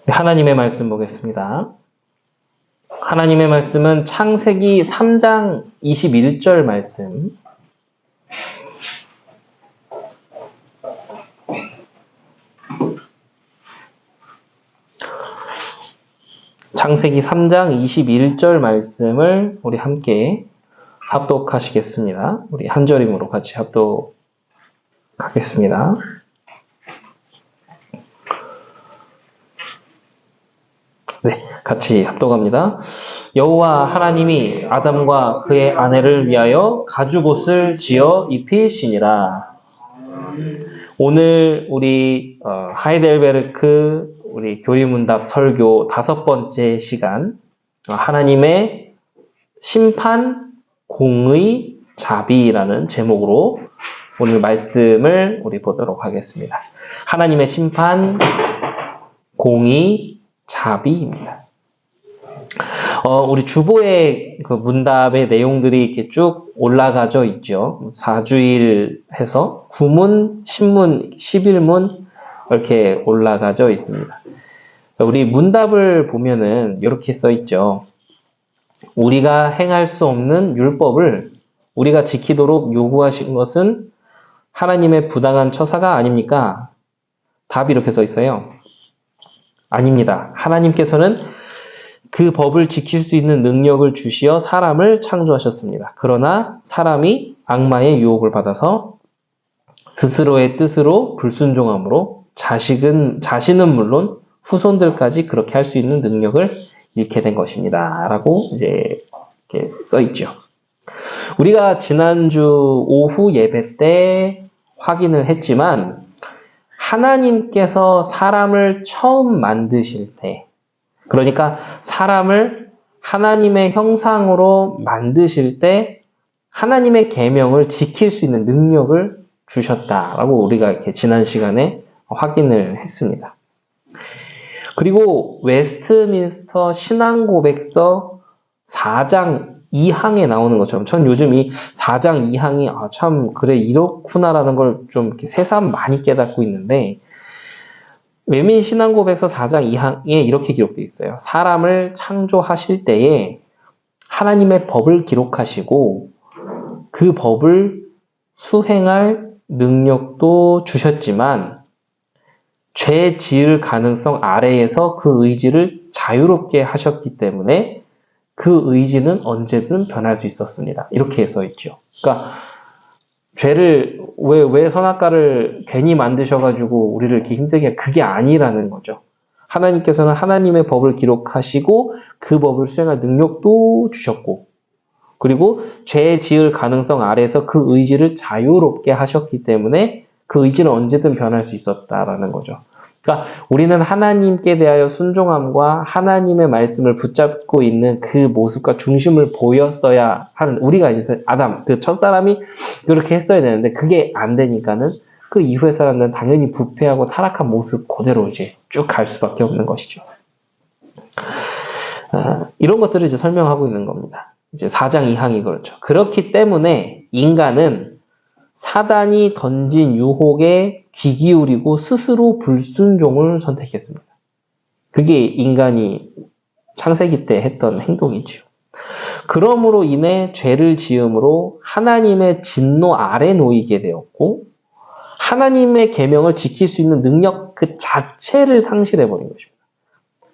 하나님의 말씀 보겠습니다. 하나님의 말씀은 창세기 3장 21절 말씀. 창세기 3장 21절 말씀을 우리 함께 합독하시겠습니다. 우리 한 절임으로 같이 합독하겠습니다. 네, 같이 합독합니다. 여호와 하나님이 아담과 그의 아내를 위하여 가죽옷을 지어 입히시니라. 오늘 우리 하이델베르크 우리 교리문답 설교 5번째 시간, 하나님의 심판 공의 자비라는 제목으로 오늘 말씀을 우리 보도록 하겠습니다. 하나님의 심판 공의 자비입니다. 우리 주보의 그 문답의 내용들이 이렇게 쭉 올라가져 있죠. 4주일 해서 9문, 10문, 11문 이렇게 올라가져 있습니다. 우리 문답을 보면은 이렇게 써 있죠. 우리가 행할 수 없는 율법을 우리가 지키도록 요구하신 것은 하나님의 부당한 처사가 아닙니까? 답이 이렇게 써 있어요. 아닙니다. 하나님께서는 그 법을 지킬 수 있는 능력을 주시어 사람을 창조하셨습니다. 그러나 사람이 악마의 유혹을 받아서 스스로의 뜻으로 불순종함으로 자신은 물론 후손들까지 그렇게 할 수 있는 능력을 잃게 된 것입니다. 라고 이제 이렇게 써 있죠. 우리가 지난주 오후 예배 때 확인을 했지만 하나님께서 사람을 처음 만드실 때, 그러니까 사람을 하나님의 형상으로 만드실 때 하나님의 계명을 지킬 수 있는 능력을 주셨다라고 우리가 이렇게 지난 시간에 확인을 했습니다. 그리고 웨스트민스터 신앙고백서 4장 2항에 나오는 것처럼 전 요즘 이 4장 2항이 참 그래 이렇구나라는 걸 좀 이렇게 새삼 많이 깨닫고 있는데, 외민 신앙고백서 4장 2항에 이렇게 기록되어 있어요. 사람을 창조하실 때에 하나님의 법을 기록하시고 그 법을 수행할 능력도 주셨지만 죄 지을 가능성 아래에서 그 의지를 자유롭게 하셨기 때문에 그 의지는 언제든 변할 수 있었습니다. 이렇게 써 있죠. 그러니까 죄를 왜 선악과를 괜히 만드셔가지고 우리를 이렇게 힘들게 해? 그게 아니라는 거죠. 하나님께서는 하나님의 법을 기록하시고 그 법을 수행할 능력도 주셨고, 그리고 죄 지을 가능성 아래에서 그 의지를 자유롭게 하셨기 때문에 그 의지는 언제든 변할 수 있었다라는 거죠. 그러니까 우리는 하나님께 대하여 순종함과 하나님의 말씀을 붙잡고 있는 그 모습과 중심을 보였어야 하는, 우리가 이제 아담, 그 첫사람이 그렇게 했어야 되는데 그게 안 되니까는 그 이후의 사람들은 당연히 부패하고 타락한 모습 그대로 이제 쭉 갈 수밖에 없는 것이죠. 이런 것들을 이제 설명하고 있는 겁니다. 이제 4장 2항이 그렇죠. 그렇기 때문에 인간은 사단이 던진 유혹에 귀 기울이고 스스로 불순종을 선택했습니다. 그게 인간이 창세기 때 했던 행동이죠. 그러므로 인해 죄를 지음으로 하나님의 진노 아래 놓이게 되었고 하나님의 계명을 지킬 수 있는 능력 그 자체를 상실해버린 것입니다.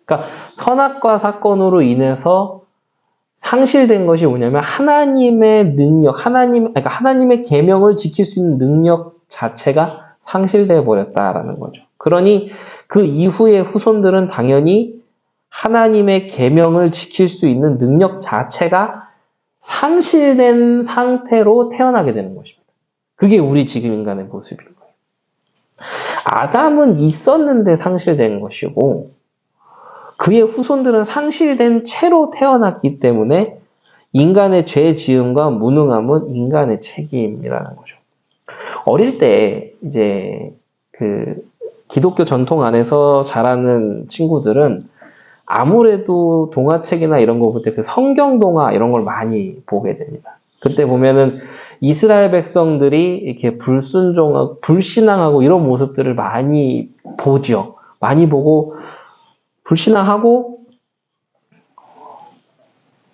그러니까 선악과 사건으로 인해서 상실된 것이 뭐냐면 하나님의 능력, 그러니까 하나님의 계명을 지킬 수 있는 능력 자체가 상실되어 버렸다라는 거죠. 그러니 그 이후의 후손들은 당연히 하나님의 계명을 지킬 수 있는 능력 자체가 상실된 상태로 태어나게 되는 것입니다. 그게 우리 지금 인간의 모습인 거예요. 아담은 있었는데 상실된 것이고 그의 후손들은 상실된 채로 태어났기 때문에 인간의 죄 지음과 무능함은 인간의 책임이라는 거죠. 어릴 때 이제 그 기독교 전통 안에서 자라는 친구들은 아무래도 동화책이나 이런 거 볼 때 그 성경 동화 이런 걸 많이 보게 됩니다. 그때 보면은 이스라엘 백성들이 이렇게 불순종하고 불신앙하고 이런 모습들을 많이 보죠. 많이 보고 불신앙하고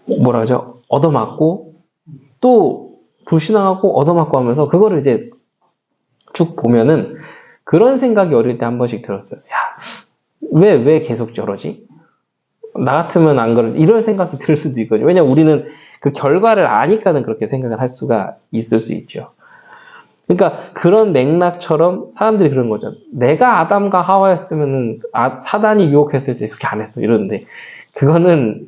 뭐라 하죠? 얻어맞고 또 불신앙하고 얻어맞고 하면서 그거를 이제 쭉 보면은 그런 생각이 어릴 때 한 번씩 들었어요. 야, 왜 계속 저러지? 나 같으면 안 그럴, 이런 생각이 들 수도 있거든요. 왜냐면 우리는 그 결과를 아니까는 그렇게 생각을 할 수가 있을 수 있죠. 그러니까 그런 맥락처럼 사람들이 그런 거죠. 내가 아담과 하와였으면은 사단이 유혹했을 때 그렇게 안 했어. 이러는데 그거는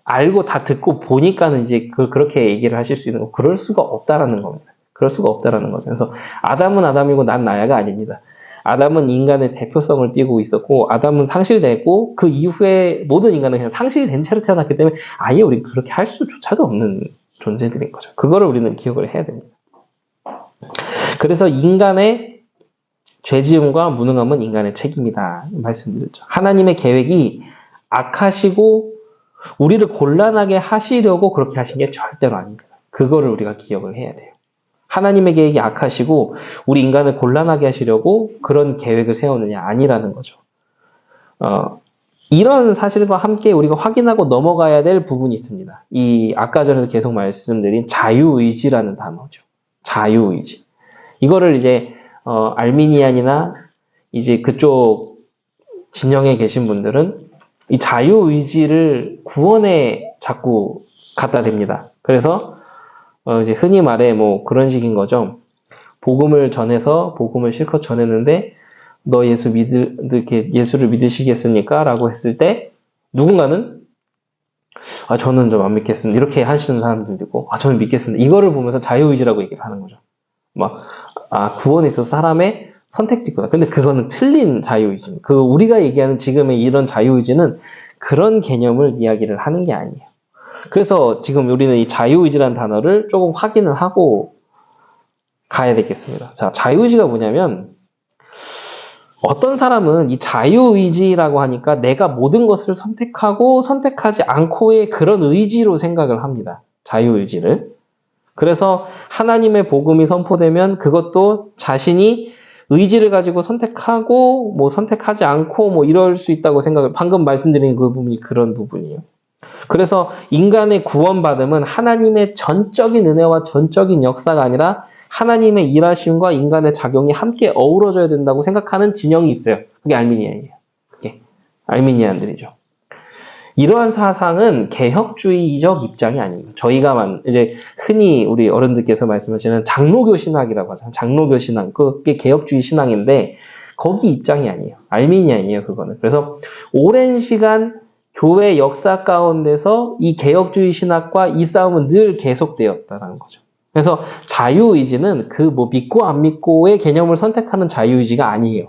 알고 다 듣고 보니까는 이제 그렇게 얘기를 하실 수 있는 거. 그럴 수가 없다라는 겁니다. 그럴 수가 없다라는 거죠. 그래서 아담은 아담이고 난 나야가 아닙니다. 아담은 인간의 대표성을 띠고 있었고 아담은 상실되고 그 이후에 모든 인간은 그냥 상실된 채로 태어났기 때문에 아예 우리 그렇게 할 수조차도 없는 존재들인 거죠. 그거를 우리는 기억을 해야 됩니다. 그래서 인간의 죄지음과 무능함은 인간의 책임이다 말씀드렸죠. 하나님의 계획이 악하시고 우리를 곤란하게 하시려고 그렇게 하신 게 절대로 아닙니다. 그거를 우리가 기억을 해야 돼요. 하나님의 계획이 악하시고 우리 인간을 곤란하게 하시려고 그런 계획을 세우느냐 아니라는 거죠. 이런 사실과 함께 우리가 확인하고 넘어가야 될 부분이 있습니다. 이 아까 전에도 계속 말씀드린 자유의지라는 단어죠. 자유의지. 이거를 이제 알미니안이나 이제 그쪽 진영에 계신 분들은 이 자유의지를 구원에 자꾸 갖다 댑니다. 그래서 이제 흔히 말해 뭐 그런 식인 거죠. 복음을 전해서 복음을 실컷 전했는데 너 이렇게 예수를 믿으시겠습니까? 라고 했을 때 누군가는 저는 좀 안 믿겠습니다. 이렇게 하시는 사람들도 있고 저는 믿겠습니다. 이거를 보면서 자유의지라고 얘기를 하는 거죠. 구원에 있어서 사람의 선택도 있구나. 근데 그거는 틀린 자유의지입니다. 우리가 얘기하는 지금의 이런 자유의지는 그런 개념을 이야기를 하는 게 아니에요. 그래서 지금 우리는 이 자유의지라는 단어를 조금 확인을 하고 가야 되겠습니다. 자, 자유의지가 뭐냐면 어떤 사람은 이 자유의지라고 하니까 내가 모든 것을 선택하고 선택하지 않고의 그런 의지로 생각을 합니다. 자유의지를. 그래서 하나님의 복음이 선포되면 그것도 자신이 의지를 가지고 선택하고 뭐 선택하지 않고 뭐 이럴 수 있다고 생각을 방금 말씀드린 그 부분이 그런 부분이에요. 그래서 인간의 구원받음은 하나님의 전적인 은혜와 전적인 역사가 아니라 하나님의 일하심과 인간의 작용이 함께 어우러져야 된다고 생각하는 진영이 있어요. 그게 알미니안이에요. 그게 알미니안들이죠. 이러한 사상은 개혁주의적 입장이 아닙니다. 저희가 이제 흔히 우리 어른들께서 말씀하시는 장로교 신학이라고 하잖아요. 장로교 신앙, 그게 개혁주의 신앙인데 거기 입장이 아니에요. 알미니안이에요, 그거는. 그래서 오랜 시간 교회 역사 가운데서 이 개혁주의 신학과 이 싸움은 늘 계속되었다는 거죠. 그래서 자유의지는 믿고 안 믿고의 개념을 선택하는 자유의지가 아니에요.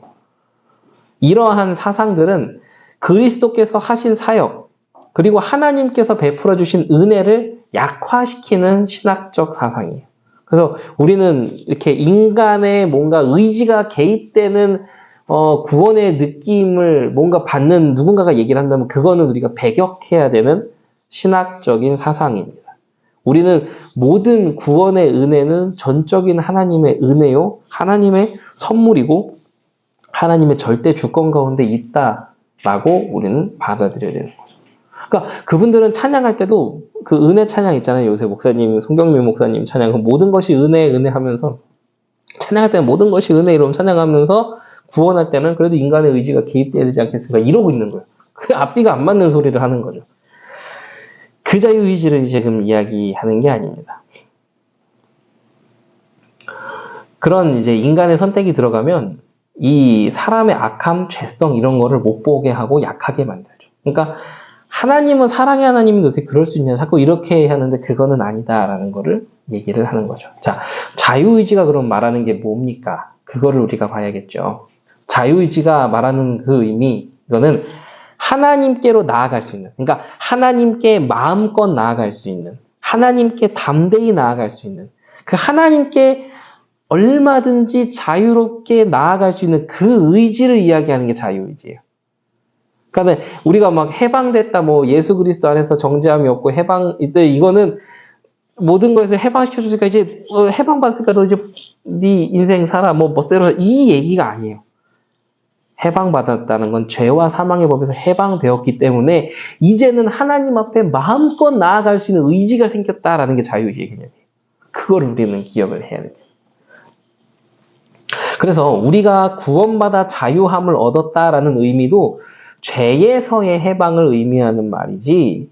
이러한 사상들은 그리스도께서 하신 사역, 그리고 하나님께서 베풀어 주신 은혜를 약화시키는 신학적 사상이에요. 그래서 우리는 이렇게 인간의 뭔가 의지가 개입되는 구원의 느낌을 뭔가 받는 누군가가 얘기를 한다면 그거는 우리가 배격해야 되는 신학적인 사상입니다. 우리는 모든 구원의 은혜는 전적인 하나님의 은혜요, 하나님의 선물이고 하나님의 절대 주권 가운데 있다라고 우리는 받아들여야 되는 거죠. 그러니까 그분들은 찬양할 때도 그 은혜 찬양 있잖아요. 요새 목사님, 송경민 목사님 찬양, 모든 것이 은혜 하면서 찬양할 때는 모든 것이 은혜 이러면 찬양하면서 구원할 때는 그래도 인간의 의지가 개입돼야 되지 않겠습니까? 이러고 있는 거예요. 그 앞뒤가 안 맞는 소리를 하는 거죠. 그 자유의지를 지금 이야기하는 게 아닙니다. 그런 이제 인간의 선택이 들어가면 이 사람의 악함, 죄성 이런 거를 못 보게 하고 약하게 만들죠. 그러니까 하나님은 사랑의 하나님인데 어떻게 그럴 수 있냐. 자꾸 이렇게 하는데 그거는 아니다라는 거를 얘기를 하는 거죠. 자, 자유의지가 그럼 말하는 게 뭡니까? 그거를 우리가 봐야겠죠. 자유의지가 말하는 그 의미, 이거는 하나님께로 나아갈 수 있는, 그러니까 하나님께 마음껏 나아갈 수 있는, 하나님께 담대히 나아갈 수 있는, 그 하나님께 얼마든지 자유롭게 나아갈 수 있는 그 의지를 이야기하는 게 자유의지예요. 그러니까 우리가 막 해방됐다, 뭐 예수 그리스도 안에서 정죄함이 없고 이거는 모든 거에서 해방시켜주니까 이제 해방받았으니까 너 이제 네 인생 살아, 뭐 멋대로 이 얘기가 아니에요. 해방받았다는 건 죄와 사망의 법에서 해방되었기 때문에 이제는 하나님 앞에 마음껏 나아갈 수 있는 의지가 생겼다라는 게 자유의지의 개념이에요. 그걸 우리는 기억을 해야 돼요. 그래서 우리가 구원받아 자유함을 얻었다라는 의미도 죄에서의 해방을 의미하는 말이지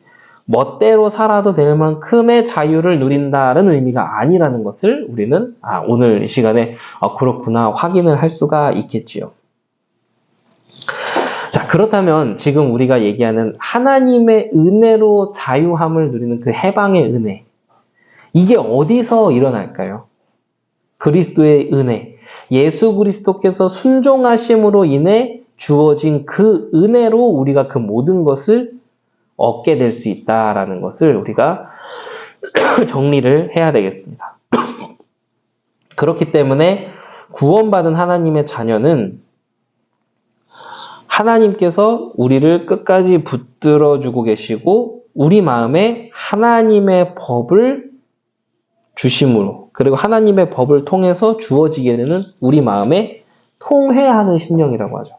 멋대로 살아도 될 만큼의 자유를 누린다는 의미가 아니라는 것을 우리는 오늘 이 시간에 그렇구나 확인을 할 수가 있겠지요. 자, 그렇다면 지금 우리가 얘기하는 하나님의 은혜로 자유함을 누리는 그 해방의 은혜, 이게 어디서 일어날까요? 그리스도의 은혜, 예수 그리스도께서 순종하심으로 인해 주어진 그 은혜로 우리가 그 모든 것을 얻게 될 수 있다라는 것을 우리가 정리를 해야 되겠습니다. 그렇기 때문에 구원받은 하나님의 자녀는 하나님께서 우리를 끝까지 붙들어주고 계시고 우리 마음에 하나님의 법을 주심으로, 그리고 하나님의 법을 통해서 주어지게 되는 우리 마음에 통회하는 심령이라고 하죠.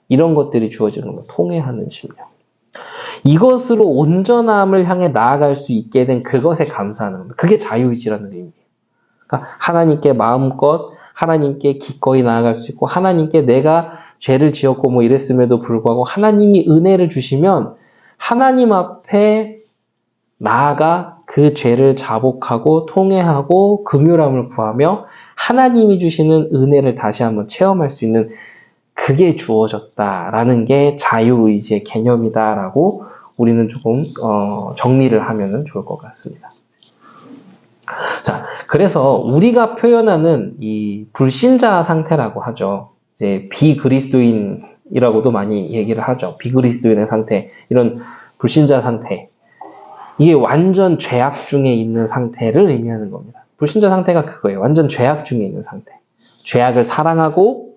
이런 것들이 주어지는 거, 통회하는 심령. 이것으로 온전함을 향해 나아갈 수 있게 된 그것에 감사하는 겁니다. 그게 자유의지라는 의미예요. 그러니까 하나님께 마음껏, 하나님께 기꺼이 나아갈 수 있고, 하나님께 내가 죄를 지었고 뭐 이랬음에도 불구하고 하나님이 은혜를 주시면 하나님 앞에 나아가 그 죄를 자복하고 통회하고 긍휼함을 구하며 하나님이 주시는 은혜를 다시 한번 체험할 수 있는, 그게 주어졌다라는 게 자유의지의 개념이다라고 우리는 조금 정리를 하면 좋을 것 같습니다. 자, 그래서 우리가 표현하는 이 불신자 상태라고 하죠. 이제 비그리스도인이라고도 많이 얘기를 하죠. 비그리스도인의 상태, 이런 불신자 상태. 이게 완전 죄악 중에 있는 상태를 의미하는 겁니다. 불신자 상태가 그거예요. 완전 죄악 중에 있는 상태. 죄악을 사랑하고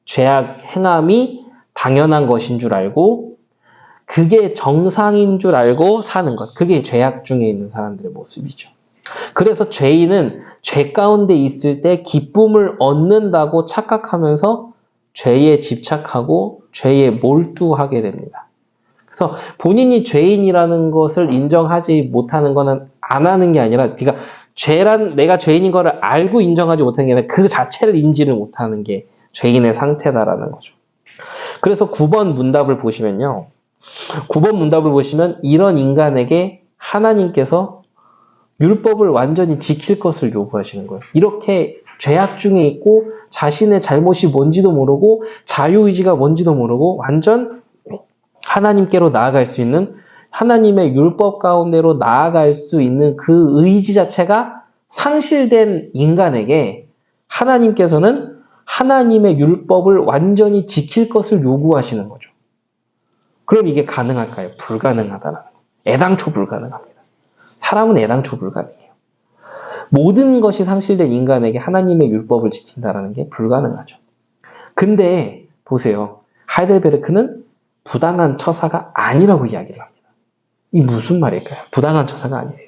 죄악 행함이 당연한 것인 줄 알고 그게 정상인 줄 알고 사는 것. 그게 죄악 중에 있는 사람들의 모습이죠. 그래서 죄인은 죄 가운데 있을 때 기쁨을 얻는다고 착각하면서 죄에 집착하고 죄에 몰두하게 됩니다. 그래서 본인이 죄인이라는 것을 인정하지 못하는 것은 안 하는 게 아니라, 그러니까 내가 죄인인 것을 알고 인정하지 못하는 게 아니라 그 자체를 인지를 못하는 게 죄인의 상태다라는 거죠. 그래서 9번 문답을 보시면요. 9번 문답을 보시면 이런 인간에게 하나님께서 율법을 완전히 지킬 것을 요구하시는 거예요. 이렇게 죄악 중에 있고 자신의 잘못이 뭔지도 모르고 자유의지가 뭔지도 모르고 완전 하나님께로 나아갈 수 있는, 하나님의 율법 가운데로 나아갈 수 있는 그 의지 자체가 상실된 인간에게 하나님께서는 하나님의 율법을 완전히 지킬 것을 요구하시는 거죠. 그럼 이게 가능할까요? 불가능하다는 거예요. 애당초 불가능합니다. 사람은 애당초 불가능해요. 모든 것이 상실된 인간에게 하나님의 율법을 지킨다는 게 불가능하죠. 근데 보세요. 하이델베르크는 부당한 처사가 아니라고 이야기를 합니다. 이 무슨 말일까요? 부당한 처사가 아니래요.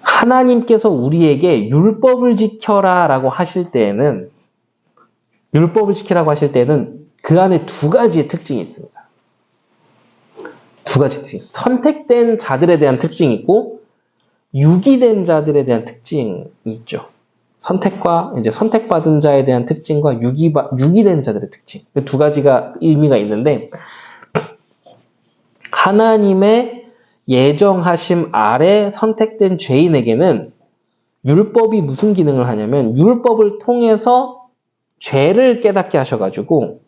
하나님께서 우리에게 율법을 지켜라 라고 하실 때에는, 율법을 지키라고 하실 때는 그 안에 두 가지의 특징이 있습니다. 두 가지 특징. 선택된 자들에 대한 특징이 있고 유기된 자들에 대한 특징이 있죠. 선택받은 자에 대한 특징과 유기된 자들의 특징. 두 가지가 의미가 있는데, 하나님의 예정하심 아래 선택된 죄인에게는 율법이 무슨 기능을 하냐면, 율법을 통해서 죄를 깨닫게 하셔가지고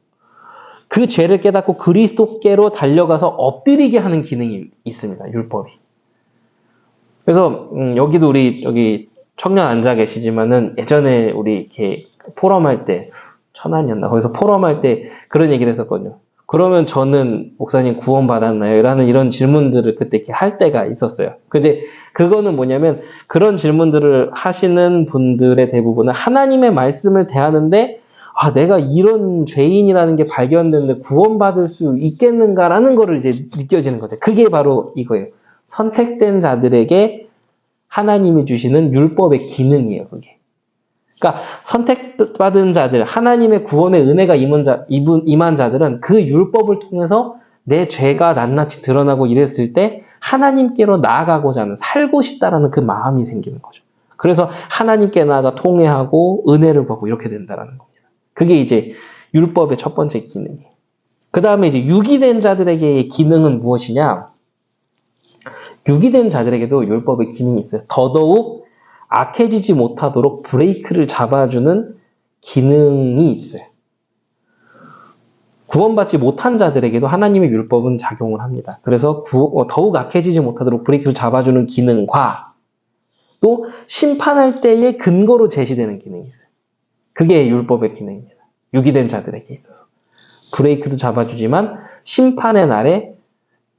그 죄를 깨닫고 그리스도께로 달려가서 엎드리게 하는 기능이 있습니다. 율법이. 그래서 여기도 우리 여기 청년 앉아 계시지만은 예전에 우리 이렇게 포럼할 때, 천안이었나? 거기서 포럼할 때 그런 얘기를 했었거든요. 그러면 저는 목사님 구원받았나요? 라는 이런 질문들을 그때 이렇게 할 때가 있었어요. 그거는 뭐냐면, 그런 질문들을 하시는 분들의 대부분은 하나님의 말씀을 대하는데, 내가 이런 죄인이라는 게 발견됐는데 구원받을 수 있겠는가라는 거를 이제 느껴지는 거죠. 그게 바로 이거예요. 선택된 자들에게 하나님이 주시는 율법의 기능이에요, 그게. 그러니까 선택받은 자들, 하나님의 구원의 은혜가 임한 자들은 그 율법을 통해서 내 죄가 낱낱이 드러나고 이랬을 때 하나님께로 나아가고자 하는, 살고 싶다라는 그 마음이 생기는 거죠. 그래서 하나님께 나아가 통회하고 은혜를 받고 이렇게 된다는 겁니다. 그게 이제 율법의 첫 번째 기능이에요. 그 다음에 이제 유기된 자들에게의 기능은 무엇이냐? 유기된 자들에게도 율법의 기능이 있어요. 더더욱 악해지지 못하도록 브레이크를 잡아주는 기능이 있어요. 구원받지 못한 자들에게도 하나님의 율법은 작용을 합니다. 그래서 더욱 악해지지 못하도록 브레이크를 잡아주는 기능과 또 심판할 때의 근거로 제시되는 기능이 있어요. 그게 율법의 기능입니다. 유기된 자들에게 있어서. 브레이크도 잡아주지만 심판의 날에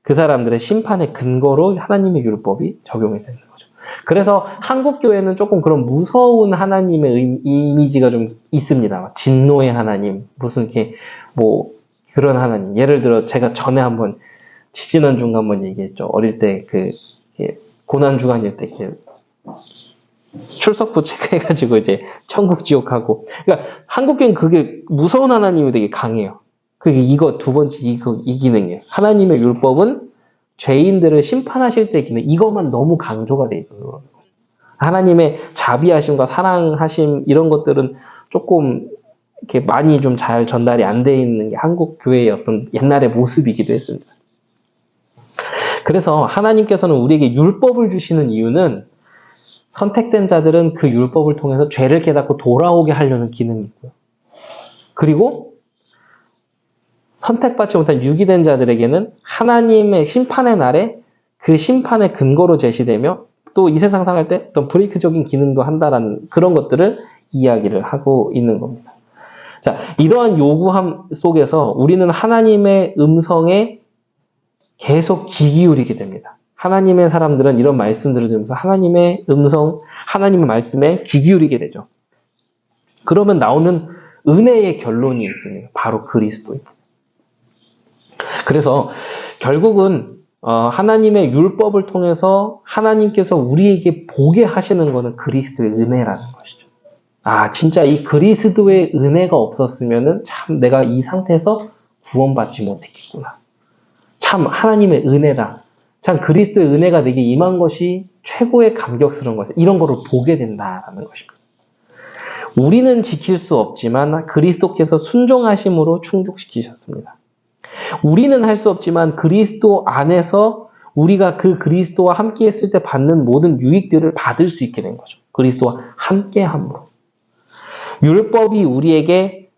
그 사람들의 심판의 근거로 하나님의 율법이 적용이 되는 거죠. 그래서 한국 교회는 조금 그런 무서운 하나님의 이미지가 좀 있습니다. 진노의 하나님, 무슨 이렇게 뭐 그런 하나님. 예를 들어 제가 전에 한번 지지난주인가 한번 얘기했죠. 어릴 때 그 고난 주간일 때 이렇게 출석부 체크해가지고 이제 천국 지옥하고. 그러니까 한국 교회는 그게 무서운 하나님이 되게 강해요. 그게 이거 두 번째 이 기능이에요. 하나님의 율법은 죄인들을 심판하실 때 기능, 이것만 너무 강조가 돼 있어서 그런 거예요. 하나님의 자비하심과 사랑하심 이런 것들은 조금 이렇게 많이 좀 잘 전달이 안 돼 있는 게 한국 교회의 어떤 옛날의 모습이기도 했습니다. 그래서 하나님께서는 우리에게 율법을 주시는 이유는 선택된 자들은 그 율법을 통해서 죄를 깨닫고 돌아오게 하려는 기능이 있고요. 그리고 선택받지 못한 유기된 자들에게는 하나님의 심판의 날에 그 심판의 근거로 제시되며 또 이 세상 살아갈 때 어떤 브레이크적인 기능도 한다라는 그런 것들을 이야기를 하고 있는 겁니다. 자, 이러한 요구함 속에서 우리는 하나님의 음성에 계속 귀 기울이게 됩니다. 하나님의 사람들은 이런 말씀들을 들으면서 하나님의 음성, 하나님의 말씀에 귀 기울이게 되죠. 그러면 나오는 은혜의 결론이 있습니다. 바로 그리스도입니다. 그래서 결국은 하나님의 율법을 통해서 하나님께서 우리에게 보게 하시는 것은 그리스도의 은혜라는 것이죠. 아, 진짜 이 그리스도의 은혜가 없었으면은 참 내가 이 상태에서 구원받지 못했겠구나. 참 하나님의 은혜다. 참 그리스도의 은혜가 내게 임한 것이 최고의 감격스러운 것이다. 이런 거를 보게 된다는 것입니다. 우리는 지킬 수 없지만 그리스도께서 순종하심으로 충족시키셨습니다. 우리는 할 수 없지만 그리스도 안에서 우리가 그 그리스도와 함께 했을 때 받는 모든 유익들을 받을 수 있게 된 거죠. 그리스도와 함께함으로. 율법이 우리에게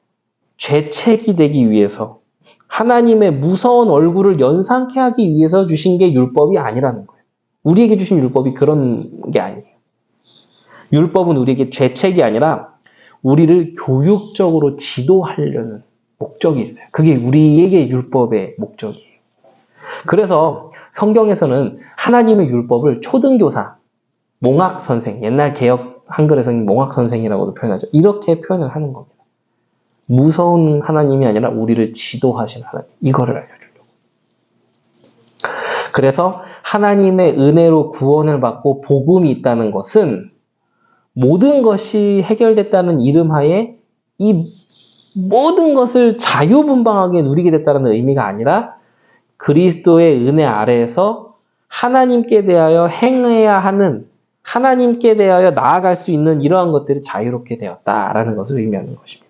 죄책이 되기 위해서 하나님의 무서운 얼굴을 연상케 하기 위해서 주신 게 율법이 아니라는 거예요. 우리에게 주신 율법이 그런 게 아니에요. 율법은 우리에게 죄책이 아니라 우리를 교육적으로 지도하려는 목적이 있어요. 그게 우리에게 율법의 목적이에요. 그래서 성경에서는 하나님의 율법을 초등교사, 몽학선생, 옛날 개혁 한글에서는 몽학선생이라고도 표현하죠. 이렇게 표현을 하는 겁니다. 무서운 하나님이 아니라 우리를 지도하신 하나님, 이거를 알려주려고. 그래서 하나님의 은혜로 구원을 받고 복음이 있다는 것은 모든 것이 해결됐다는 이름하에 이 모든 것을 자유분방하게 누리게 됐다는 의미가 아니라 그리스도의 은혜 아래에서 하나님께 대하여 행해야 하는, 하나님께 대하여 나아갈 수 있는 이러한 것들이 자유롭게 되었다라는 것을 의미하는 것입니다.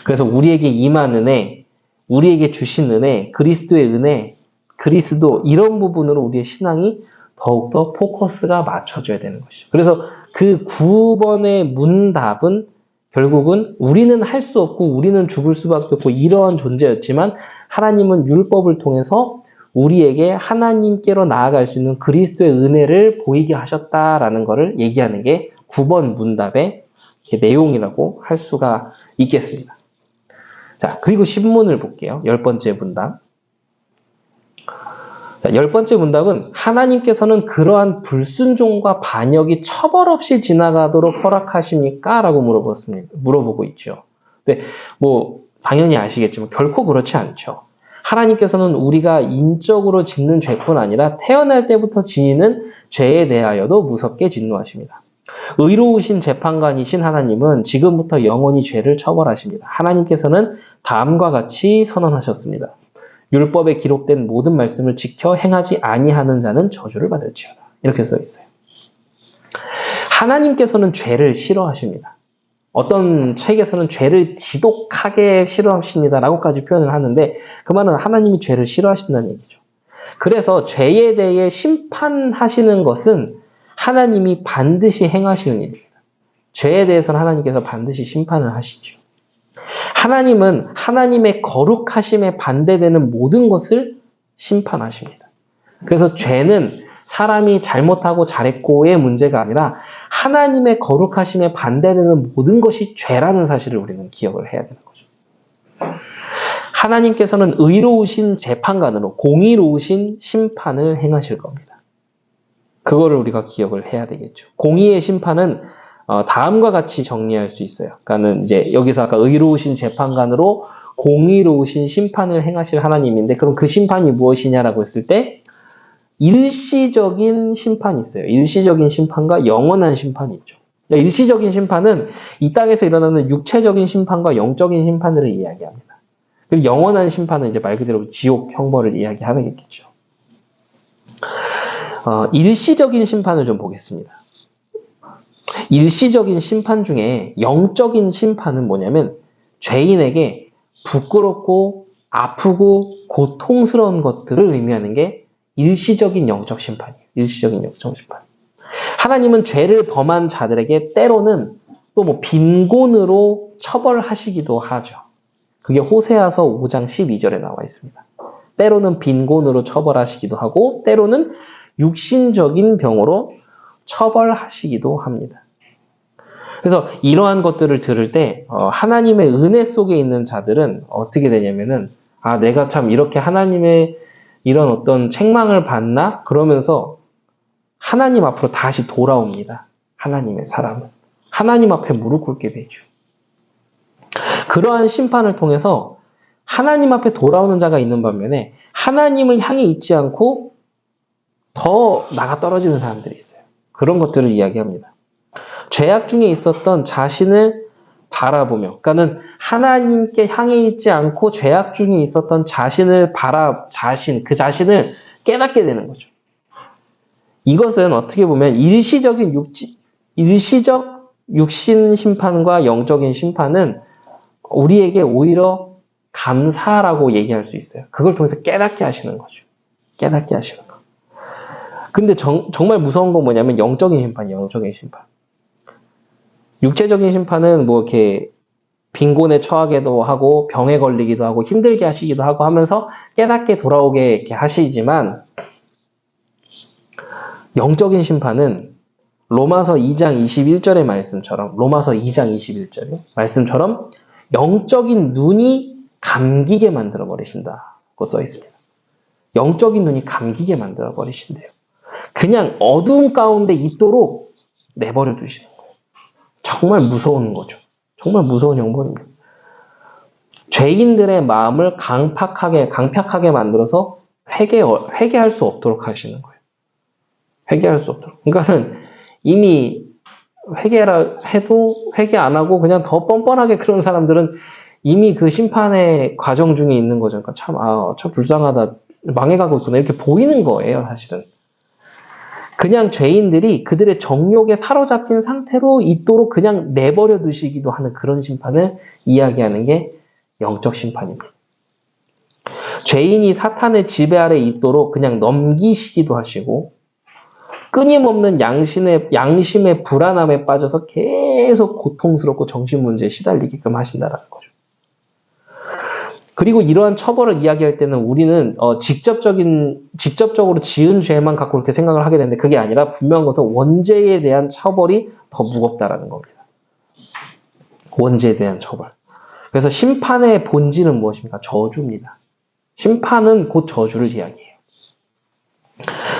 그래서 우리에게 임한 은혜, 우리에게 주신 은혜, 그리스도의 은혜, 그리스도 이런 부분으로 우리의 신앙이 더욱더 포커스가 맞춰져야 되는 것이죠. 그래서 그 9번의 문답은 결국은 우리는 할 수 없고 우리는 죽을 수밖에 없고 이러한 존재였지만 하나님은 율법을 통해서 우리에게 하나님께로 나아갈 수 있는 그리스도의 은혜를 보이게 하셨다라는 것을 얘기하는 게 9번 문답의 내용이라고 할 수가 있겠습니다. 자, 그리고 신문을 볼게요. 10번째 문답. 자, 10번째 문답은 하나님께서는 그러한 불순종과 반역이 처벌 없이 지나가도록 허락하십니까? 라고 물어보고 있죠. 근데 뭐 당연히 아시겠지만 결코 그렇지 않죠. 하나님께서는 우리가 인적으로 짓는 죄뿐 아니라 태어날 때부터 지니는 죄에 대하여도 무섭게 진노하십니다. 의로우신 재판관이신 하나님은 지금부터 영원히 죄를 처벌하십니다. 하나님께서는 다음과 같이 선언하셨습니다. 율법에 기록된 모든 말씀을 지켜 행하지 아니하는 자는 저주를 받을지어다. 이렇게 써 있어요. 하나님께서는 죄를 싫어하십니다. 어떤 책에서는 죄를 지독하게 싫어하십니다라고까지 표현을 하는데 그 말은 하나님이 죄를 싫어하신다는 얘기죠. 그래서 죄에 대해 심판하시는 것은 하나님이 반드시 행하시는 일입니다. 죄에 대해서는 하나님께서 반드시 심판을 하시죠. 하나님은 하나님의 거룩하심에 반대되는 모든 것을 심판하십니다. 그래서 죄는 사람이 잘못하고 잘했고의 문제가 아니라 하나님의 거룩하심에 반대되는 모든 것이 죄라는 사실을 우리는 기억을 해야 되는 거죠. 하나님께서는 의로우신 재판관으로 공의로우신 심판을 행하실 겁니다. 그거를 우리가 기억을 해야 되겠죠. 공의의 심판은 다음과 같이 정리할 수 있어요. 그러니까는 이제 여기서 아까 의로우신 재판관으로 공의로우신 심판을 행하실 하나님인데 그럼 그 심판이 무엇이냐라고 했을 때 일시적인 심판이 있어요. 일시적인 심판과 영원한 심판이 있죠. 일시적인 심판은 이 땅에서 일어나는 육체적인 심판과 영적인 심판을 이야기합니다. 그리고 영원한 심판은 이제 말 그대로 지옥 형벌을 이야기하겠죠. 일시적인 심판을 좀 보겠습니다. 일시적인 심판 중에 영적인 심판은 뭐냐면 죄인에게 부끄럽고 아프고 고통스러운 것들을 의미하는 게 일시적인 영적 심판이에요. 일시적인 영적 심판. 하나님은 죄를 범한 자들에게 때로는 또 뭐 빈곤으로 처벌하시기도 하죠. 그게 호세아서 5장 12절에 나와 있습니다. 때로는 빈곤으로 처벌하시기도 하고 때로는 육신적인 병으로 처벌하시기도 합니다. 그래서 이러한 것들을 들을 때 하나님의 은혜 속에 있는 자들은 어떻게 되냐면은 내가 참 이렇게 하나님의 이런 어떤 책망을 받나? 그러면서 하나님 앞으로 다시 돌아옵니다. 하나님의 사람은. 하나님 앞에 무릎 꿇게 되죠. 그러한 심판을 통해서 하나님 앞에 돌아오는 자가 있는 반면에 하나님을 향해 있지 않고 더 나가 떨어지는 사람들이 있어요. 그런 것들을 이야기합니다. 죄악 중에 있었던 자신을 바라보며, 그러니까는 하나님께 향해 있지 않고 죄악 중에 있었던 자신을 그 자신을 깨닫게 되는 거죠. 이것은 어떻게 보면 일시적 육신 심판과 영적인 심판은 우리에게 오히려 감사라고 얘기할 수 있어요. 그걸 통해서 깨닫게 하시는 거죠. 깨닫게 하시는 거. 근데 정말 무서운 건 뭐냐면 영적인 심판이에요. 영적인 심판. 육체적인 심판은 뭐 이렇게 빈곤에 처하기도 하고 병에 걸리기도 하고 힘들게 하시기도 하고 하면서 깨닫게 돌아오게 이렇게 하시지만 영적인 심판은 로마서 2장 21절의 말씀처럼 말씀처럼 영적인 눈이 감기게 만들어 버리신다고 써 있습니다. 영적인 눈이 감기게 만들어 버리신대요. 그냥 어두운 가운데 있도록 내버려 두시는 거예요. 정말 무서운 거죠. 정말 무서운 형벌입니다. 죄인들의 마음을 강팍하게 만들어서 회개할 수 없도록 하시는 거예요. 회개할 수 없도록. 그러니까는 이미 회개라 해도 회개 안 하고 그냥 더 뻔뻔하게 그런 사람들은 이미 그 심판의 과정 중에 있는 거죠. 그러니까 참 불쌍하다. 망해가고 있구나. 이렇게 보이는 거예요, 사실은. 그냥 죄인들이 그들의 정욕에 사로잡힌 상태로 있도록 그냥 내버려 두시기도 하는 그런 심판을 이야기하는 게 영적 심판입니다. 죄인이 사탄의 지배 아래 있도록 그냥 넘기시기도 하시고 끊임없는 양심의 불안함에 빠져서 계속 고통스럽고 정신문제에 시달리게끔 하신다는 거죠. 그리고 이러한 처벌을 이야기할 때는 우리는 직접적으로 지은 죄만 갖고 그렇게 생각을 하게 되는데 그게 아니라 분명한 것은 원죄에 대한 처벌이 더 무겁다라는 겁니다. 원죄에 대한 처벌. 그래서 심판의 본질은 무엇입니까? 저주입니다. 심판은 곧 저주를 이야기해요.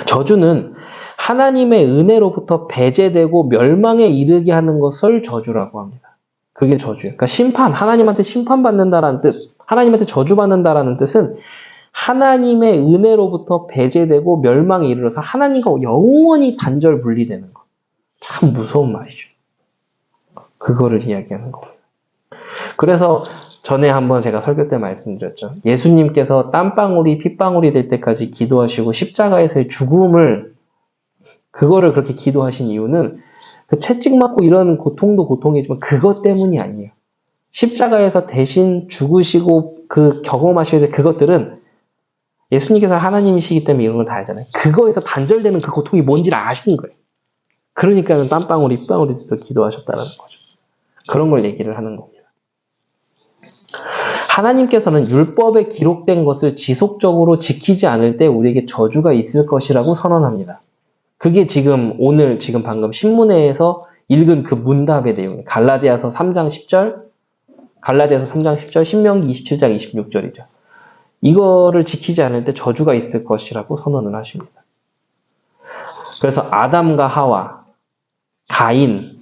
저주는 하나님의 은혜로부터 배제되고 멸망에 이르게 하는 것을 저주라고 합니다. 그게 저주예요. 그러니까 심판, 하나님한테 심판받는다라는 뜻, 하나님한테 저주받는다라는 뜻은 하나님의 은혜로부터 배제되고 멸망에 이르러서 하나님과 영원히 단절 분리되는 것. 참 무서운 말이죠. 그거를 이야기하는 겁니다. 그래서 전에 한번 제가 설교 때 말씀드렸죠. 예수님께서 땀방울이 핏방울이 될 때까지 기도하시고 십자가에서의 죽음을 그거를 그렇게 기도하신 이유는 그 채찍 맞고 이런 고통도 고통이지만 그것 때문이 아니에요. 십자가에서 대신 죽으시고 그 경험하셔야 될 그것들은 예수님께서 하나님이시기 때문에 이런 걸 다 알잖아요. 그거에서 단절되는 그 고통이 뭔지를 아시는 거예요. 그러니까 땀방울이 핏방울이 돼서 기도하셨다는 거죠. 그런 걸 얘기를 하는 겁니다. 하나님께서는 율법에 기록된 것을 지속적으로 지키지 않을 때 우리에게 저주가 있을 것이라고 선언합니다. 그게 지금 오늘 지금 방금 신문회에서 읽은 그 문답의 내용이에요. 갈라디아서 3장 10절, 갈라디아서 3장 10절, 신명기 27장 26절이죠. 이거를 지키지 않을 때 저주가 있을 것이라고 선언을 하십니다. 그래서 아담과 하와, 가인,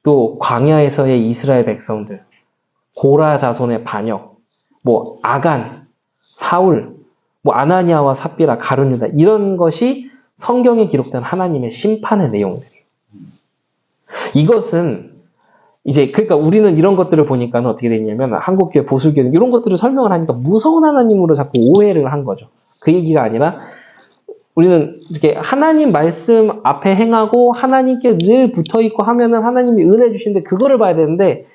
또 광야에서의 이스라엘 백성들, 고라 자손의 반역, 뭐 아간, 사울, 뭐 아나니아와 삽비라, 가룟 유다 이런 것이 성경에 기록된 하나님의 심판의 내용들이에요. 이것은 이제 그러니까 우리는 이런 것들을 보니까는 어떻게 되냐면 한국교회 보수교회는 이런 것들을 설명을 하니까 무서운 하나님으로 자꾸 오해를 한 거죠. 그 얘기가 아니라 우리는 이렇게 하나님 말씀 앞에 행하고 하나님께 늘 붙어 있고 하면은 하나님이 은혜 주시는데 그거를 봐야 되는데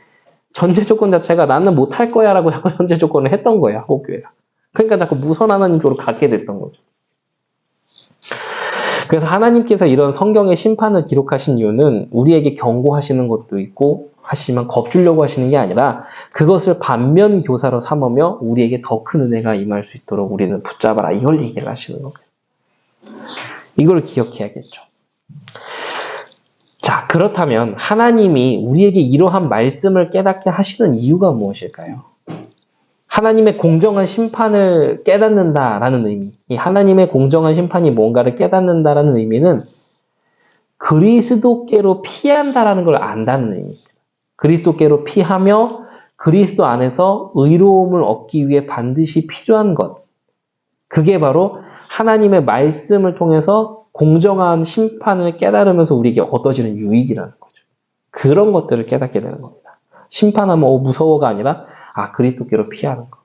전제 조건 자체가 나는 못할 거야라고 자꾸 전제 조건을 했던 거예요. 한국교회가. 그러니까 자꾸 무선 하나님 쪽으로 가게 됐던 거죠. 그래서 하나님께서 이런 성경의 심판을 기록하신 이유는 우리에게 경고하시는 것도 있고 하시지만 겁주려고 하시는 게 아니라 그것을 반면 교사로 삼으며 우리에게 더 큰 은혜가 임할 수 있도록 우리는 붙잡아라. 이걸 얘기를 하시는 겁니다. 이걸 기억해야겠죠. 자, 그렇다면 하나님이 우리에게 이러한 말씀을 깨닫게 하시는 이유가 무엇일까요? 하나님의 공정한 심판을 깨닫는다라는 의미, 이 하나님의 공정한 심판이 뭔가를 깨닫는다라는 의미는 그리스도께로 피한다라는 걸 안다는 의미입니다. 그리스도께로 피하며 그리스도 안에서 의로움을 얻기 위해 반드시 필요한 것, 그게 바로 하나님의 말씀을 통해서 공정한 심판을 깨달으면서 우리에게 얻어지는 유익이라는 거죠. 그런 것들을 깨닫게 되는 겁니다. 심판하면 무서워가 아니라 그리스도께로 피하는 것.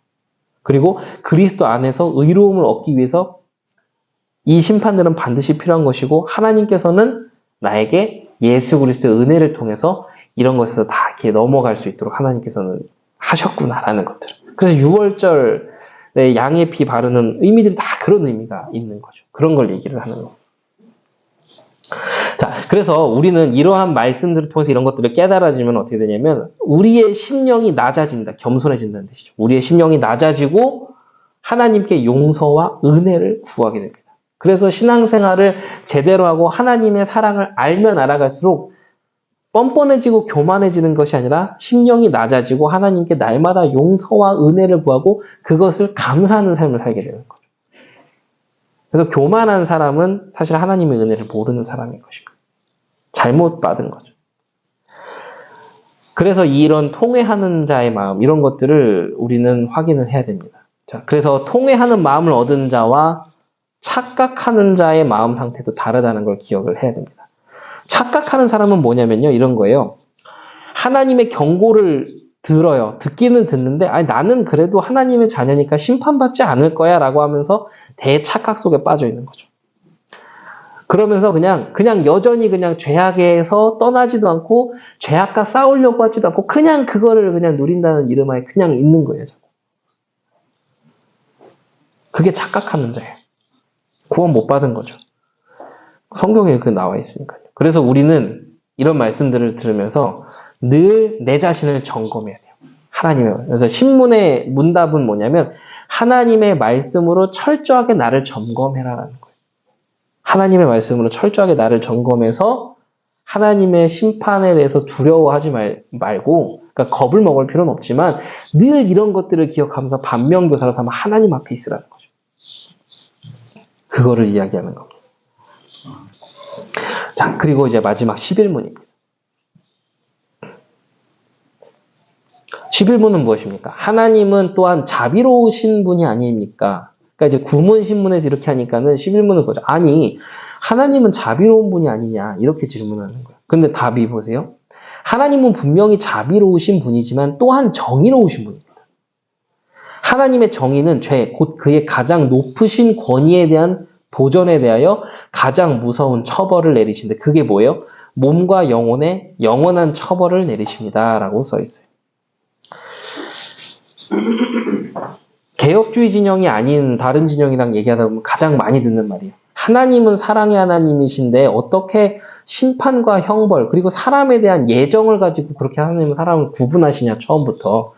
그리고 그리스도 안에서 의로움을 얻기 위해서 이 심판들은 반드시 필요한 것이고 하나님께서는 나에게 예수 그리스도의 은혜를 통해서 이런 것에서 다 이렇게 넘어갈 수 있도록 하나님께서는 하셨구나라는 것들. 그래서 6월절에 양의 피 바르는 의미들이 다 그런 의미가 있는 거죠. 그런 걸 얘기를 하는 겁니다. 자, 그래서 우리는 이러한 말씀들을 통해서 이런 것들을 깨달아지면 어떻게 되냐면 우리의 심령이 낮아집니다. 겸손해진다는 뜻이죠. 우리의 심령이 낮아지고 하나님께 용서와 은혜를 구하게 됩니다. 그래서 신앙생활을 제대로 하고 하나님의 사랑을 알면 알아갈수록 뻔뻔해지고 교만해지는 것이 아니라 심령이 낮아지고 하나님께 날마다 용서와 은혜를 구하고 그것을 감사하는 삶을 살게 되는 거죠. 그래서 교만한 사람은 사실 하나님의 은혜를 모르는 사람인 것입니다. 잘못 받은 거죠. 그래서 이런 통회하는 자의 마음, 이런 것들을 우리는 확인을 해야 됩니다. 자, 그래서 통회하는 마음을 얻은 자와 착각하는 자의 마음 상태도 다르다는 걸 기억을 해야 됩니다. 착각하는 사람은 뭐냐면요, 이런 거예요. 하나님의 경고를 들어요. 듣기는 듣는데 나는 그래도 하나님의 자녀니까 심판받지 않을 거야 라고 하면서 대착각 속에 빠져 있는 거죠. 그러면서 그냥 여전히 그냥 죄악에서 떠나지도 않고 죄악과 싸우려고 하지도 않고 그냥 그거를 그냥 누린다는 이름하에 그냥 있는 거예요. 그게 착각하는 자예요. 구원 못 받은 거죠. 성경에 그 나와 있으니까요. 그래서 우리는 이런 말씀들을 들으면서 늘 내 자신을 점검해야 돼요. 하나님의 말. 그래서 신문의 문답은 뭐냐면 하나님의 말씀으로 철저하게 나를 점검해라라는 거예요. 하나님의 말씀으로 철저하게 나를 점검해서 하나님의 심판에 대해서 두려워하지 말고, 그러니까 겁을 먹을 필요는 없지만 늘 이런 것들을 기억하면서 반면교사로 삼아 하나님 앞에 있으라는 거죠. 그거를 이야기하는 겁니다. 자, 그리고 이제 마지막 11문입니다. 11문은 무엇입니까? 하나님은 또한 자비로우신 분이 아닙니까? 그러니까 이제 구문신문에서 이렇게 하니까는 11문은 거죠. 아니, 하나님은 자비로운 분이 아니냐 이렇게 질문하는 거예요. 근데 답이 보세요. 하나님은 분명히 자비로우신 분이지만 또한 정의로우신 분입니다. 하나님의 정의는 죄, 곧 그의 가장 높으신 권위에 대한 도전에 대하여 가장 무서운 처벌을 내리신데 그게 뭐예요? 몸과 영혼에 영원한 처벌을 내리십니다. 라고 써 있어요. 개혁주의 진영이 아닌 다른 진영이랑 얘기하다 보면 가장 많이 듣는 말이에요. 하나님은 사랑의 하나님이신데 어떻게 심판과 형벌 그리고 사람에 대한 예정을 가지고 그렇게 하나님은 사람을 구분하시냐 처음부터.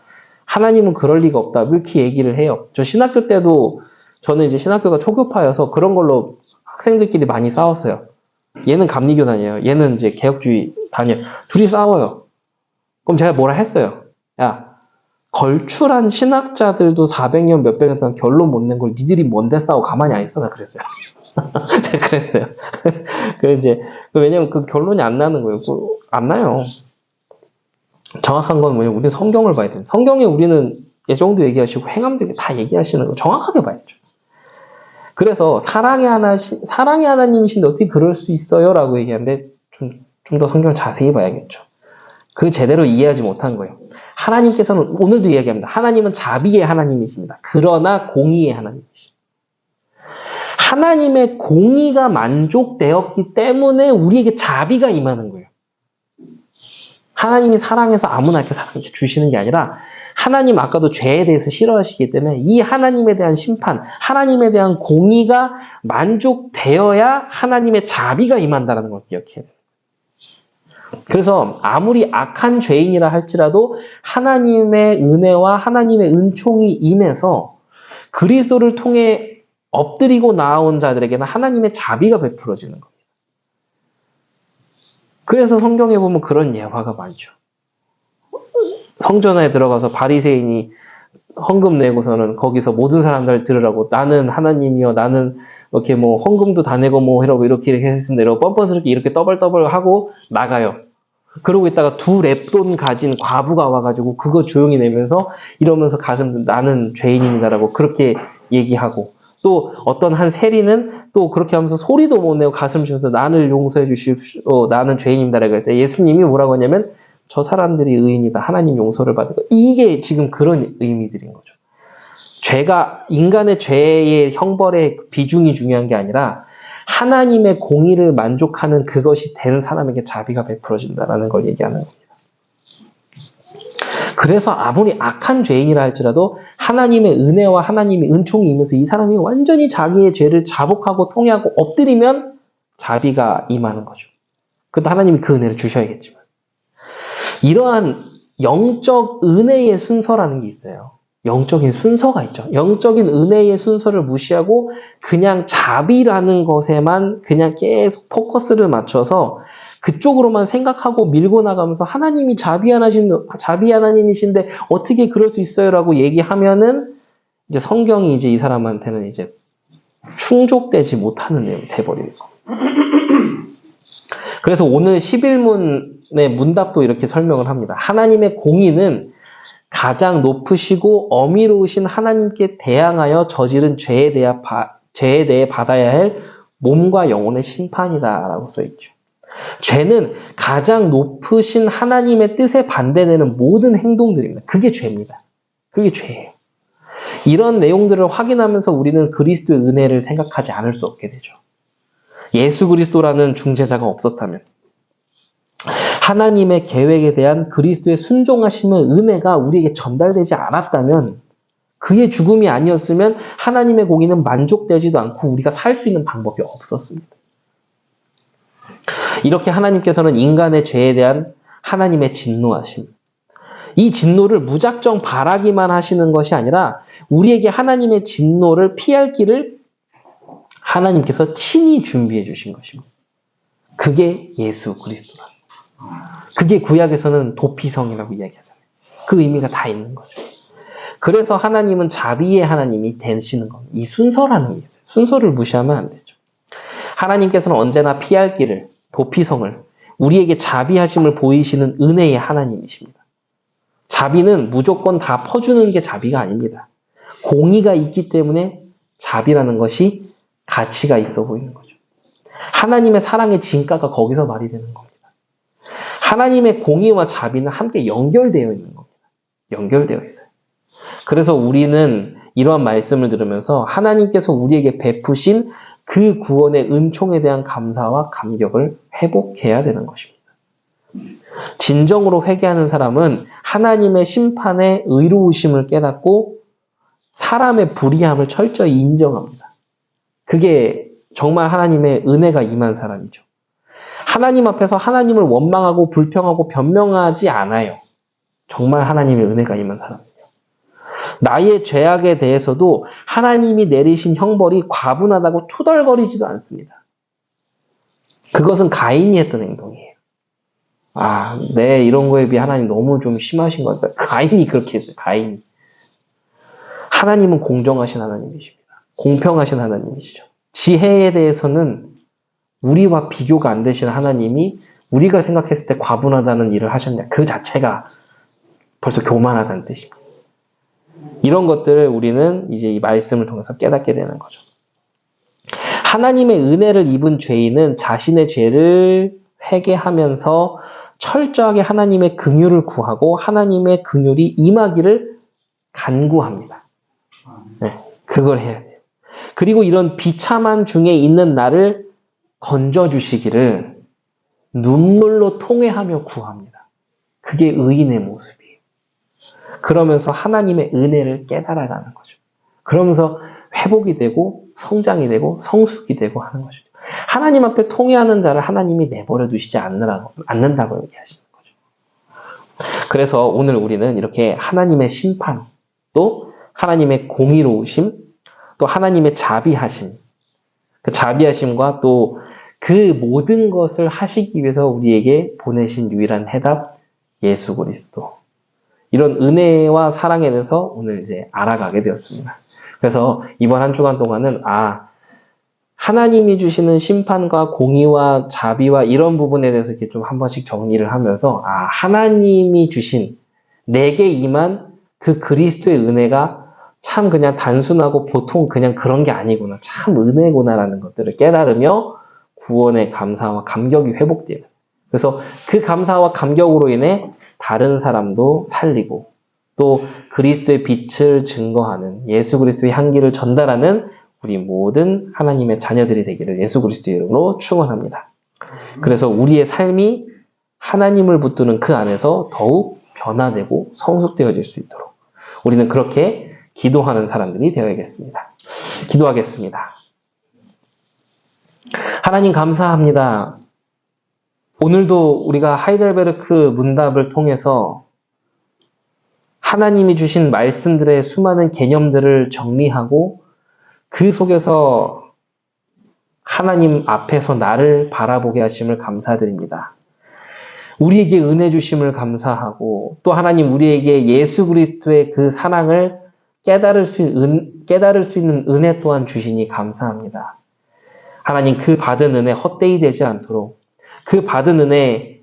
하나님은 그럴 리가 없다. 이렇게 얘기를 해요. 저 신학교 때도 저는 이제 신학교가 초교파여서 그런 걸로 학생들끼리 많이 싸웠어요. 얘는 감리교 다녀요. 얘는 이제 개혁주의 다녀요. 둘이 싸워요. 그럼 제가 뭐라 했어요. 야, 걸출한 신학자들도 400년 몇백 년 동안 결론 못 낸 걸 니들이 뭔데 싸워 가만히 안 있어. 나 그랬어요. 제가 그랬어요. 그래서 이제 왜냐면 그 결론이 안 나는 거예요. 안 나요. 정확한 건 뭐냐면 우리는 성경을 봐야 돼요. 성경에 우리는 예정도 얘기하시고 행함도 다 얘기하시는 거 정확하게 봐야죠. 그래서 사랑의 하나님이신데 어떻게 그럴 수 있어요? 라고 얘기하는데 좀 더 성경을 자세히 봐야겠죠. 그 제대로 이해하지 못한 거예요. 하나님께서는 오늘도 이야기합니다. 하나님은 자비의 하나님이십니다. 그러나 공의의 하나님이십니다. 하나님의 공의가 만족되었기 때문에 우리에게 자비가 임하는 거예요. 하나님이 사랑해서 아무나 이렇게 사랑해 주시는 게 아니라 하나님 아까도 죄에 대해서 싫어하시기 때문에 이 하나님에 대한 심판, 하나님에 대한 공의가 만족되어야 하나님의 자비가 임한다는 걸 기억해야 돼요. 그래서 아무리 악한 죄인이라 할지라도 하나님의 은혜와 하나님의 은총이 임해서 그리스도를 통해 엎드리고 나아온 자들에게는 하나님의 자비가 베풀어지는 겁니다. 그래서 성경에 보면 그런 예화가 많죠. 성전에 들어가서 바리새인이 헌금 내고서는 거기서 모든 사람들 들으라고 나는 하나님이요 나는 이렇게 뭐 헌금도 다 내고 뭐 이러고 이렇게 했습니다. 이러고 뻔뻔스럽게 이렇게 떠벌떠벌 하고 나가요. 그러고 있다가 2렙돈 가진 과부가 와가지고 그거 조용히 내면서 이러면서 가슴 나는 죄인입니다라고 그렇게 얘기하고 또 어떤 한 세리는 또 그렇게 하면서 소리도 못 내고 가슴 주면서 나를 용서해 주십시오. 나는 죄인입니다라고 할 때 예수님이 뭐라고 하냐면 저 사람들이 의인이다. 하나님 용서를 받을 거. 이게 지금 그런 의미들인 거죠. 죄가 인간의 죄의 형벌의 비중이 중요한 게 아니라 하나님의 공의를 만족하는 그것이 된 사람에게 자비가 베풀어진다라는 걸 얘기하는 겁니다. 그래서 아무리 악한 죄인이라 할지라도 하나님의 은혜와 하나님의 은총이 임해서 이 사람이 완전히 자기의 죄를 자복하고 통회하고 엎드리면 자비가 임하는 거죠. 그것도 하나님이 그 은혜를 주셔야겠지만. 이러한 영적 은혜의 순서라는 게 있어요. 영적인 순서가 있죠. 영적인 은혜의 순서를 무시하고 그냥 자비라는 것에만 그냥 계속 포커스를 맞춰서 그쪽으로만 생각하고 밀고 나가면서 하나님이 자비 하나님이신데 어떻게 그럴 수 있어요라고 얘기하면은 이제 성경이 이제 이 사람한테는 이제 충족되지 못하는 내용이 돼버리는 거예요. 그래서 오늘 11문의 문답도 이렇게 설명을 합니다. 하나님의 공의는 가장 높으시고 어미로우신 하나님께 대항하여 저지른 죄에 대해 받아야 할 몸과 영혼의 심판이다라고 써있죠. 죄는 가장 높으신 하나님의 뜻에 반대되는 모든 행동들입니다. 그게 죄입니다. 그게 죄예요. 이런 내용들을 확인하면서 우리는 그리스도의 은혜를 생각하지 않을 수 없게 되죠. 예수 그리스도라는 중재자가 없었다면 하나님의 계획에 대한 그리스도의 순종하심의 은혜가 우리에게 전달되지 않았다면 그의 죽음이 아니었으면 하나님의 공의는 만족되지도 않고 우리가 살 수 있는 방법이 없었습니다. 이렇게 하나님께서는 인간의 죄에 대한 하나님의 진노하심, 이 진노를 무작정 바라기만 하시는 것이 아니라 우리에게 하나님의 진노를 피할 길을 하나님께서 친히 준비해 주신 것입니다. 그게 예수 그리스도라. 그게 구약에서는 도피성이라고 이야기하잖아요. 그 의미가 다 있는 거죠. 그래서 하나님은 자비의 하나님이 되시는 겁니다. 이 순서라는 게 있어요. 순서를 무시하면 안 되죠. 하나님께서는 언제나 피할 길을, 도피성을, 우리에게 자비하심을 보이시는 은혜의 하나님이십니다. 자비는 무조건 다 퍼주는 게 자비가 아닙니다. 공의가 있기 때문에 자비라는 것이 가치가 있어 보이는 거죠. 하나님의 사랑의 진가가 거기서 말이 되는 겁니다. 하나님의 공의와 자비는 함께 연결되어 있는 겁니다. 연결되어 있어요. 그래서 우리는 이러한 말씀을 들으면서 하나님께서 우리에게 베푸신 그 구원의 은총에 대한 감사와 감격을 회복해야 되는 것입니다. 진정으로 회개하는 사람은 하나님의 심판의 의로우심을 깨닫고 사람의 불의함을 철저히 인정합니다. 그게 정말 하나님의 은혜가 임한 사람이죠. 하나님 앞에서 하나님을 원망하고 불평하고 변명하지 않아요. 정말 하나님의 은혜가 임한 사람이에요. 나의 죄악에 대해서도 하나님이 내리신 형벌이 과분하다고 투덜거리지도 않습니다. 그것은 가인이 했던 행동이에요. 네, 이런 거에 비해 하나님 너무 좀 심하신 것 같아요. 가인이 그렇게 했어요. 가인이. 하나님은 공정하신 하나님이십니다. 공평하신 하나님이시죠. 지혜에 대해서는 우리와 비교가 안 되신 하나님이 우리가 생각했을 때 과분하다는 일을 하셨냐. 그 자체가 벌써 교만하다는 뜻입니다. 이런 것들을 우리는 이제 이 말씀을 통해서 깨닫게 되는 거죠. 하나님의 은혜를 입은 죄인은 자신의 죄를 회개하면서 철저하게 하나님의 긍휼을 구하고 하나님의 긍휼이 임하기를 간구합니다. 네, 그걸 해야 돼요. 그리고 이런 비참한 중에 있는 나를 건져주시기를 눈물로 통회하며 구합니다. 그게 의인의 모습이에요. 그러면서 하나님의 은혜를 깨달아가는 거죠. 그러면서 회복이 되고 성장이 되고 성숙이 되고 하는 것이죠. 하나님 앞에 통회하는 자를 하나님이 내버려 두시지 않는다고 얘기하시는 거죠. 그래서 오늘 우리는 이렇게 하나님의 심판, 또 하나님의 공의로우심, 또 하나님의 자비하심, 그 자비하심과 또 그 모든 것을 하시기 위해서 우리에게 보내신 유일한 해답, 예수 그리스도. 이런 은혜와 사랑에 대해서 오늘 이제 알아가게 되었습니다. 그래서 이번 한 주간 동안은 하나님이 주시는 심판과 공의와 자비와 이런 부분에 대해서 이렇게 좀 한 번씩 정리를 하면서 하나님이 주신 내게 임한 그 그리스도의 은혜가 참 그냥 단순하고 보통 그냥 그런 게 아니구나. 참 은혜구나라는 것들을 깨달으며 구원의 감사와 감격이 회복되는. 그래서 그 감사와 감격으로 인해 다른 사람도 살리고 또 그리스도의 빛을 증거하는 예수 그리스도의 향기를 전달하는 우리 모든 하나님의 자녀들이 되기를 예수 그리스도의 이름으로 축원합니다. 그래서 우리의 삶이 하나님을 붙드는 그 안에서 더욱 변화되고 성숙되어질 수 있도록 우리는 그렇게 기도하는 사람들이 되어야겠습니다. 기도하겠습니다. 하나님 감사합니다. 오늘도 우리가 하이델베르크 문답을 통해서 하나님이 주신 말씀들의 수많은 개념들을 정리하고 그 속에서 하나님 앞에서 나를 바라보게 하심을 감사드립니다. 우리에게 은혜 주심을 감사하고 또 하나님 우리에게 예수 그리스도의 그 사랑을 깨달을 수 있는 은혜 또한 주시니 감사합니다. 하나님 그 받은 은혜 헛되이 되지 않도록 그 받은 은혜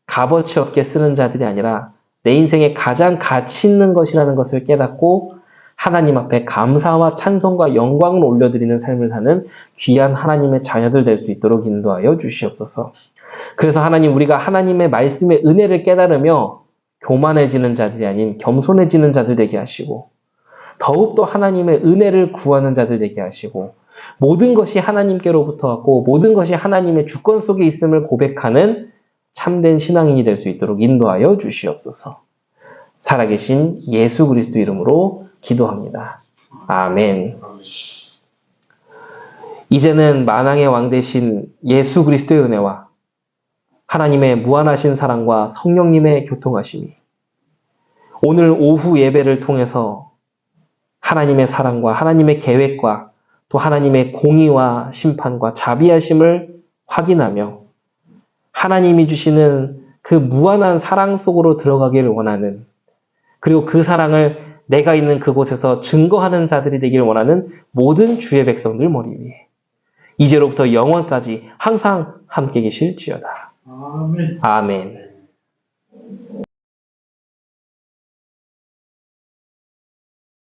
값어치 없게 쓰는 자들이 아니라 내 인생에 가장 가치 있는 것이라는 것을 깨닫고 하나님 앞에 감사와 찬송과 영광을 올려드리는 삶을 사는 귀한 하나님의 자녀들 될 수 있도록 인도하여 주시옵소서. 그래서 하나님 우리가 하나님의 말씀의 은혜를 깨달으며 교만해지는 자들이 아닌 겸손해지는 자들 되게 하시고 더욱더 하나님의 은혜를 구하는 자들 되게 하시고 모든 것이 하나님께로부터 왔고 모든 것이 하나님의 주권 속에 있음을 고백하는 참된 신앙인이 될 수 있도록 인도하여 주시옵소서. 살아계신 예수 그리스도 이름으로 기도합니다. 아멘. 이제는 만왕의 왕 되신 예수 그리스도의 은혜와 하나님의 무한하신 사랑과 성령님의 교통하심이 오늘 오후 예배를 통해서 하나님의 사랑과 하나님의 계획과 또 하나님의 공의와 심판과 자비하심을 확인하며 하나님이 주시는 그 무한한 사랑 속으로 들어가기를 원하는 그리고 그 사랑을 내가 있는 그곳에서 증거하는 자들이 되기를 원하는 모든 주의 백성들 머리 위에 이제로부터 영원까지 항상 함께 계실지어다. 아멘. 아멘.